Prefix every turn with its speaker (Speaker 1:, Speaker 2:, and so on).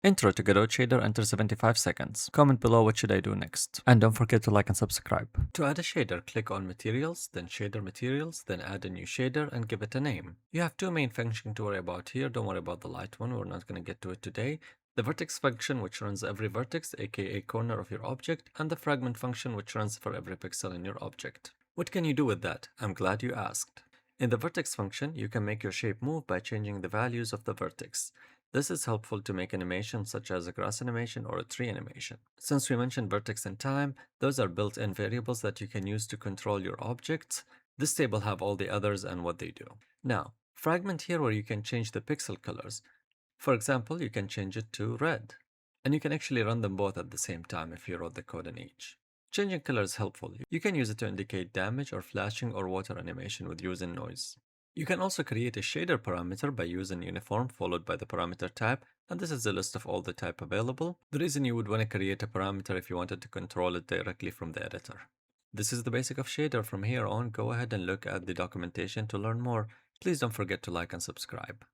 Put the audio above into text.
Speaker 1: Intro to Godot shader, enter 75 seconds. Comment below what should I do next. And don't forget to like and subscribe. To add a shader, click on Materials, then Shader Materials, then add a new shader and give it a name. You have two main functions to worry about here. Don't worry about the light one, we're not going to get to it today. The vertex function, which runs every vertex, aka corner of your object, and the fragment function, which runs for every pixel in your object. What can you do with that? I'm glad you asked. In the vertex function, you can make your shape move by changing the values of the vertex. This is helpful to make animations such as a grass animation or a tree animation. Since we mentioned vertex and time, those are built-in variables that you can use to control your objects. This table have all the others and what they do. Now, fragment here where you can change the pixel colors. For example, you can change it to red. And you can actually run them both at the same time if you wrote the code in each. Changing color is helpful. You can use it to indicate damage or flashing or water animation with using noise. You can also create a shader parameter by using uniform followed by the parameter type, and this is a list of all the type available. The reason you would want to create a parameter if you wanted to control it directly from the editor. This is the basic of shader. From here on, go ahead and look at the documentation to learn more. Please don't forget to like and subscribe.